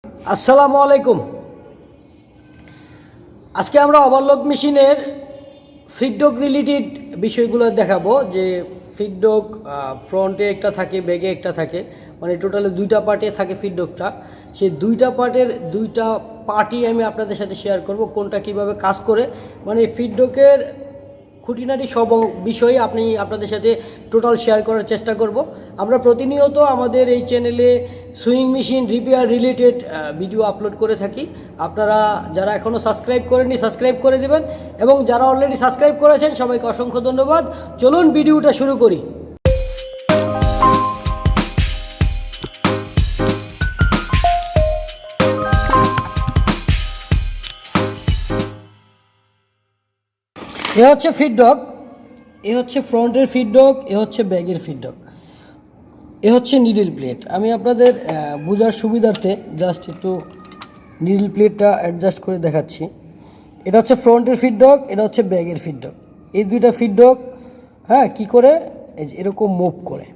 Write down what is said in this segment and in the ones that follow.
আসসালামু আলাইকুম। আজকে আমরা ওভারলক মেশিনের ফিডডক রিলেটেড বিষয়গুলো দেখাবো। যে ফিডডক ফ্রন্টে একটা থাকে, ব্যাগে একটা থাকে, মানে টোটালে দুইটা পার্টে থাকে ফিডডকটা। সেই দুইটা পার্টের দুইটা পার্টই আমি আপনাদের সাথে শেয়ার করব, কোনটা কিভাবে কাজ করে, মানে ফিডডকের খুঁটিনাটি সব বিষয়ে আপনাদের সাথে টোটাল শেয়ার করার চেষ্টা করব। আমরা প্রতিনিয়ত আমাদের এই চ্যানেলে sewing machine repair related video upload করে থাকি। আপনারা যারা এখনও সাবস্ক্রাইব করেননি সাবস্ক্রাইব করে দেবেন, এবং যারা অলরেডি সাবস্ক্রাইব করেছেন সবাইকে অসংখ্য ধন্যবাদ। চলুন ভিডিওটা শুরু করি। এ হচ্ছে ফিডডক, এ হচ্ছে ফ্রন্টের ফিডডক, এ হচ্ছে ব্যাগের ফিডডক, এ হচ্ছে নিডল প্লেট। আমি আপনাদের বোঝার সুবিধার্থে জাস্ট একটু নিডল প্লেটটা অ্যাডজাস্ট করে দেখাচ্ছি। এটা হচ্ছে ফ্রন্টের ফিডডক, এটা হচ্ছে ব্যাগের ফিডডক। এই দুইটা ফিডডক কী করে এরকম মুভ করে,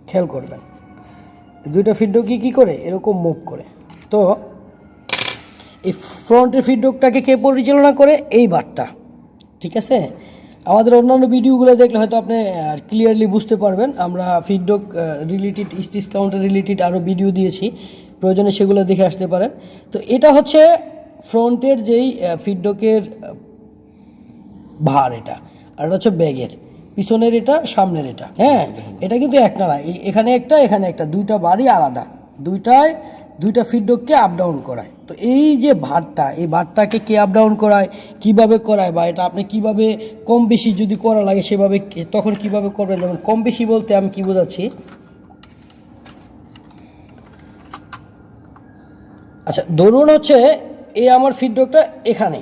খেয়াল করবেন। দুইটা ফিডডকই কী করে এরকম মুভ করে। তো এই ফ্রন্টের ফিডডকটাকে কে পরিচালনা করে? এই বারটা, ঠিক আছে। আমাদের অন্যান্য ভিডিওগুলো দেখলে হয়তো আপনি ক্লিয়ারলি বুঝতে পারবেন। আমরা feed dog related, stitch counter related আরও ভিডিও দিয়েছি, প্রয়োজনে সেগুলো দেখে আসতে পারেন। তো এটা হচ্ছে ফ্রন্টের যেই ফিডডকের ভার, এটা। আর এটা হচ্ছে ব্যাগের পিছনের, এটা সামনের, এটা। এটা কিন্তু একটা না, এখানে একটা এখানে একটা, দুইটা বারই আলাদা, দুইটা ফিডডককে আপ ডাউন করায়। তো এই যে ভারটা, এই ভারটাকে কে আপ ডাউন করায়, কিভাবে করায়, বা এটা আপনি কিভাবে কম বেশি যদি করা লাগে সেভাবে তখন কিভাবে করবেন। যেমন কম বেশি বলতে আমি কি বোঝাচ্ছি, আচ্ছা ধরুন হচ্ছে এই আমার ফিডডকটা এখানে,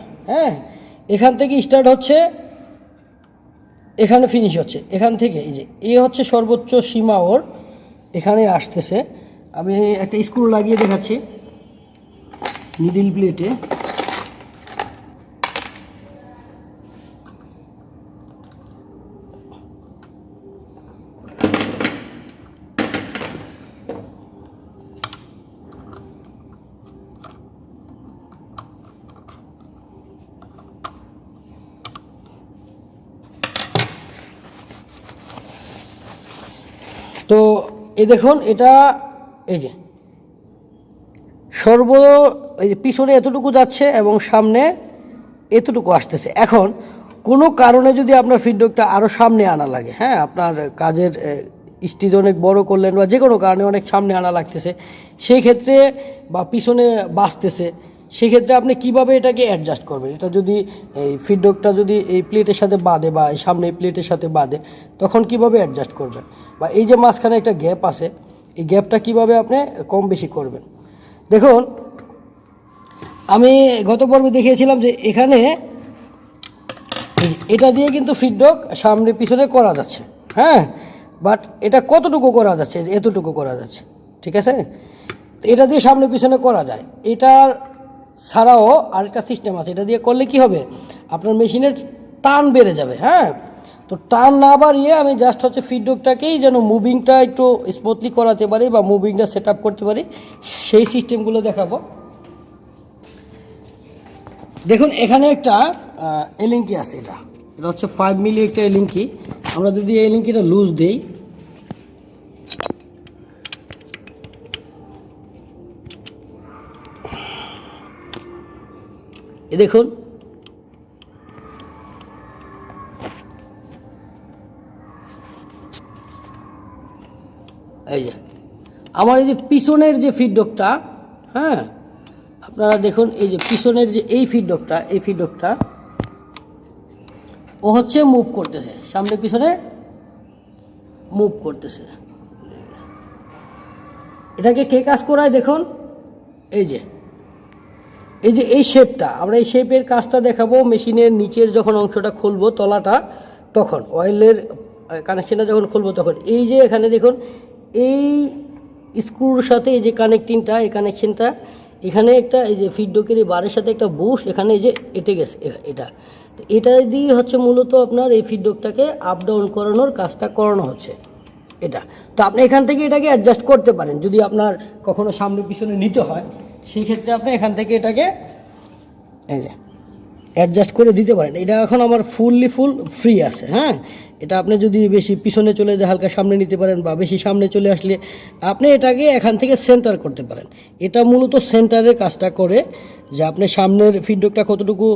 এখান থেকে স্টার্ট হচ্ছে, এখানে ফিনিশ হচ্ছে, এখান থেকে এই যে এ হচ্ছে সর্বোচ্চ সীমা ওর, এখানে আসতেছে। আমি একটা স্ক্রু লাগিয়ে দেখাচ্ছি নিডল প্লেটে। তো এই দেখুন, এটা এই যে এই যে পিছনে এতটুকু যাচ্ছে এবং সামনে এতটুকু আসতেছে। এখন কোনো কারণে যদি আপনার ফিডডকটা আরও সামনে আনা লাগে, আপনার কাজের স্টিচ অনেক বড় করলেন বা যে কোনো কারণে অনেক সামনে আনা লাগতেছে, সেই ক্ষেত্রে বা পিছনে বাঁচতেছে, সেক্ষেত্রে আপনি কিভাবে এটাকে অ্যাডজাস্ট করবেন। এটা যদি এই ফিডডকটা যদি এই প্লেটের সাথে বাঁধে বা এই সামনে এই প্লেটের সাথে বাঁধে, তখন কিভাবে অ্যাডজাস্ট করবেন, বা এই যে মাঝখানে একটা গ্যাপ আছে, এই গ্যাপটা কিভাবে আপনি কম বেশি করবেন। দেখুন, আমি গত পর্বে দেখিয়েছিলাম যে এখানে এটা দিয়ে কিন্তু ফিডডক সামনে পিছনে করা যাচ্ছে, বাট এটা কতটুকু করা যাচ্ছে, এতটুকু করা যাচ্ছে, ঠিক আছে। এটা দিয়ে সামনে পিছনে করা যায়। এটার ছাড়াও আরেকটা সিস্টেম আছে, এটা দিয়ে করলে কি হবে, আপনার মেশিনের টান বেড়ে যাবে। তো টান না বাড়িয়ে আমি জাস্ট হচ্ছে ফিডডকটাকেই যেন মুভিংটা একটু স্মুথলি করাতে পারি বা মুভিংটা সেট আপ করতে পারি, সেই সিস্টেমগুলো দেখাবো। দেখুন, এখানে একটা এলিঙ্কি আছে, এটা হচ্ছে 5 মিলি একটা এলিঙ্কি। আমরা যদি এই এলিঙ্কিটা লুজ দেই, এ দেখুন, এই যে আমার এই যে পিছনের যে ফিডডকটা, আপনারা দেখুন, এই যে পিছনের যে এই ফিডডকটা ও হচ্ছে মুভ করতেছে, সামনে পিছনে মুভ করতেছে। এটাকে কে কাজ করায় দেখুন, এই যে এই শেপটা, আমরা এই শেপের কাজটা দেখাবো মেশিনের নিচের যখন অংশটা খুলবো, তলাটা, তখন অয়েলের কানেকশনটা যখন খুলবো, তখন এই যে এখানে দেখুন, এই স্ক্রুর সাথে এই যে কানেক্টিংটা, এই কানেকশনটা এখানে একটা, এই যে ফিডডকের এই বারের সাথে একটা বুশ এখানে এই যে এঁটে গেছে, এটা দিয়ে হচ্ছে মূলত আপনার এই ফিডডকটাকে আপ ডাউন করানোর কাজটা করানো হচ্ছে। এটা তো আপনি এখান থেকে এটাকে অ্যাডজাস্ট করতে পারেন যদি আপনার কখনো সামনে পিছনে নিতে হয়, সেই ক্ষেত্রে আপনি এখান থেকে এটাকে এই যে অ্যাডজাস্ট করে দিতে পারেন। এটা এখন আমার ফুল ফ্রি আছে। হ্যাঁ, এটা আপনি যদি বেশি পিছনে চলে যায় হালকা সামনে নিতে পারেন, বা বেশি সামনে চলে আসলে আপনি এটাকে এখান থেকে সেন্টার করতে পারেন। এটা মূলত সেন্টারের কাজটা করে, যে আপনি সামনের ফিডব্যাকটা কতটুকু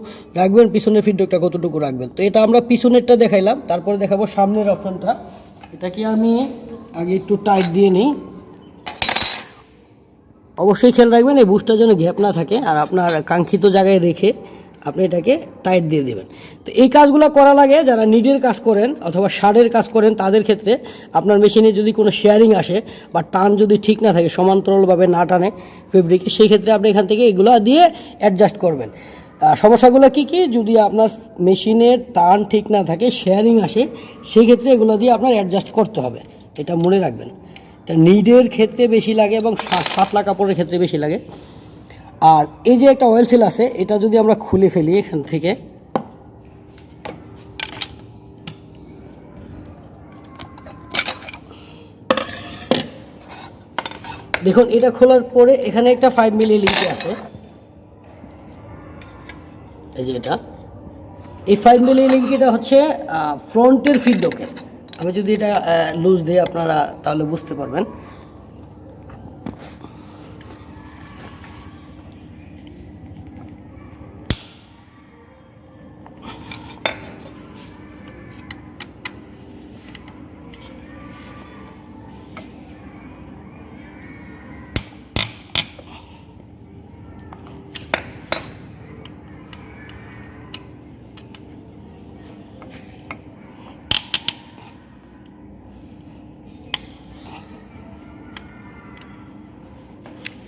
রাখবেন, পিছনের ফিডব্যাকটা কতটুকু রাখবেন। তো এটা আমরা পিছনেরটা দেখাইলাম, তারপরে দেখাবো সামনের অপশনটা। এটাকে আমি আগে একটু টাইট দিয়ে নিই। অবশ্যই খেয়াল রাখবেন এই বুশটা যেন গ্যাপ না থাকে, আর আপনার কাঙ্ক্ষিত জায়গায় রেখে আপনি এটাকে টাইট দিয়ে দেবেন। তো এই কাজগুলো করা লাগে যারা নিডের কাজ করেন অথবা শার্টের কাজ করেন, তাদের ক্ষেত্রে আপনার মেশিনে যদি কোনো শেয়ারিং আসে বা টান যদি ঠিক না থাকে, সমান্তরালভাবে না টানে ফেব্রিকে, সেই ক্ষেত্রে আপনি এখান থেকে এগুলো দিয়ে অ্যাডজাস্ট করবেন। সমস্যাগুলো কি কি, যদি আপনার মেশিনের টান ঠিক না থাকে, শেয়ারিং আসে, সেই ক্ষেত্রে এগুলো দিয়ে আপনার অ্যাডজাস্ট করতে হবে। এটা মনে রাখবেন। এটা নিডের ক্ষেত্রে বেশি লাগে এবং পাতলা কাপড়ের ক্ষেত্রে বেশি লাগে। আর এই যে একটা অয়েল সিল আছে, এটা যদি আমরা খুলে ফেলি এখান থেকে, দেখুন এটা খোলার পরে এখানে একটা 5 মিলি লিঙ্কি আছে। এই যে এটা, এই 5 মিলি লিঙ্কিটা হচ্ছে ফ্রন্টের ফিডব্যাকের। আমি যদি এটা লুজ দিই আপনারা তাহলে বুঝতে পারবেন।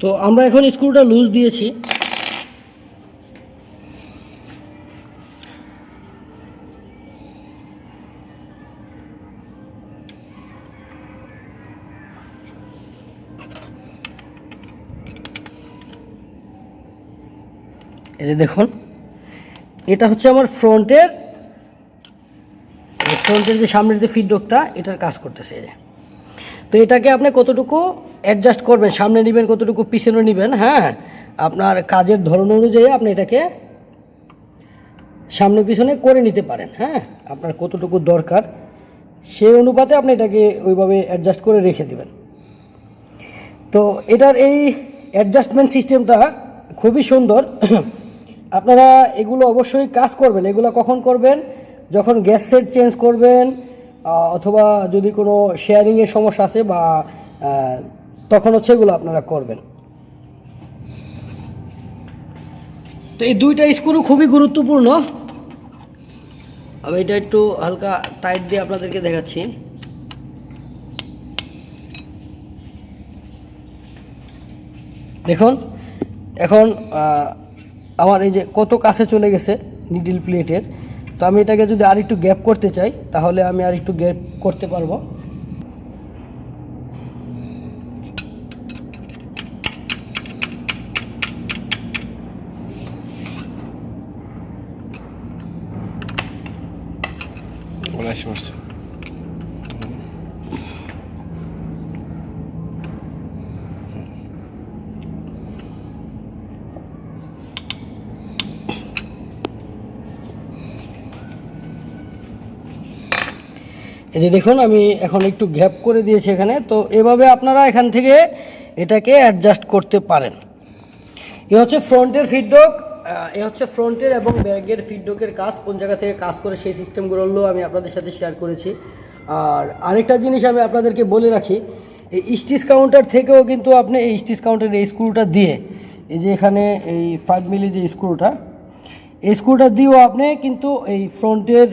তো আমরা এখন স্ক্রুটা লুজ দিয়েছি। এই যে দেখুন, এটা হচ্ছে আমার ফ্রন্টের যে সামনের যে ফিডব্যাকটা, এটার কাজ করতেছে। এই যে, তো এটাকে আপনি কতটুকু অ্যাডজাস্ট করবেন, সামনে নেবেন কতটুকু, পিছনে নেবেন, হ্যাঁ, আপনার কাজের ধরন অনুযায়ী আপনি এটাকে সামনে পিছনে করে নিতে পারেন। হ্যাঁ, আপনার কতটুকু দরকার সেই অনুপাতে আপনি এটাকে ওইভাবে অ্যাডজাস্ট করে রেখে দেবেন। তো এটার এই অ্যাডজাস্টমেন্ট সিস্টেমটা খুবই সুন্দর। আপনারা এগুলো অবশ্যই কাজ করবেন। এগুলো কখন করবেন? যখন গ্যাস সেট চেঞ্জ করবেন, অথবা যদি কোনো শেয়ারিংয়ের সমস্যা আছে, বা তখন হচ্ছে এগুলো আপনারা করবেন। তো এই দুইটা স্ক্রু খুবই গুরুত্বপূর্ণ। আমি এটা একটু হালকা টাইট দিয়ে আপনাদেরকে দেখাচ্ছি। দেখুন এখন আমার এই যে কত কাছে চলে গেছে নিডল প্লেটের। তো আমি এটাকে যদি আর একটু গ্যাপ করতে চাই, তাহলে আমি আর একটু গ্যাপ করতে পারবো। এই যে দেখুন আমি এখন একটু গ্যাপ করে দিয়েছি এখানে। তো এভাবে আপনারা এখান থেকে এটাকে অ্যাডজাস্ট করতে পারেন। এ হচ্ছে ফ্রন্টের ফিডব্যাক, এ হচ্ছে ফ্রন্টের এবং ব্যাগের ফিডব্যাকের কাজ, কোন জায়গা থেকে কাজ করে সেই সিস্টেমগুলো আমি আপনাদের সাথে শেয়ার করেছি। আর আরেকটা জিনিস আমি আপনাদেরকে বলে রাখি, এই স্টিচ কাউন্টার থেকেও কিন্তু আপনি এই স্টিচ কাউন্টারের এই স্ক্রুটা দিয়ে, এই যে এখানে এই 5 মিলি যে স্ক্রুটা, এই স্ক্রুটা দিয়েও আপনি কিন্তু এই ফ্রন্টের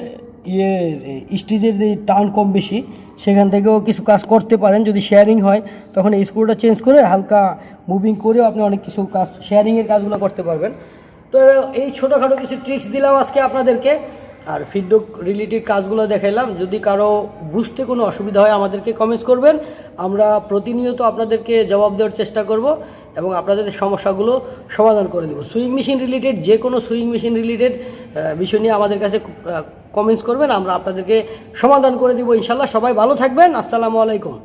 স্টিচের যে টান কম বেশি, সেখান থেকেও কিছু কাজ করতে পারেন। যদি শেয়ারিং হয় তখন এই স্ক্রুটা চেঞ্জ করে হালকা মুভিং করেও আপনি অনেক কিছু কাজ, শেয়ারিংয়ের কাজগুলো করতে পারবেন। তো এই ছোটোখাটো কিছু ট্রিক্স দিলাম আজকে আপনাদেরকে, আর ফিডব্যাক রিলেটেড কাজগুলো দেখাইলাম। যদি কারো বুঝতে কোনো অসুবিধা হয় আমাদেরকে কমেন্টস করবেন, আমরা প্রতিনিয়ত আপনাদেরকে জবাব দেওয়ার চেষ্টা করব এবং আপনাদের সমস্যাগুলো সমাধান করে দেবো। সুইং মেশিন রিলেটেড যে কোনো সুইং মেশিন রিলেটেড বিষয় নিয়ে আমাদের কাছে কমেন্টস করবেন, আমরা আপনাদেরকে সমাধান করে দেবো ইনশাল্লাহ। সবাই ভালো থাকবেন। আসসালামু আলাইকুম।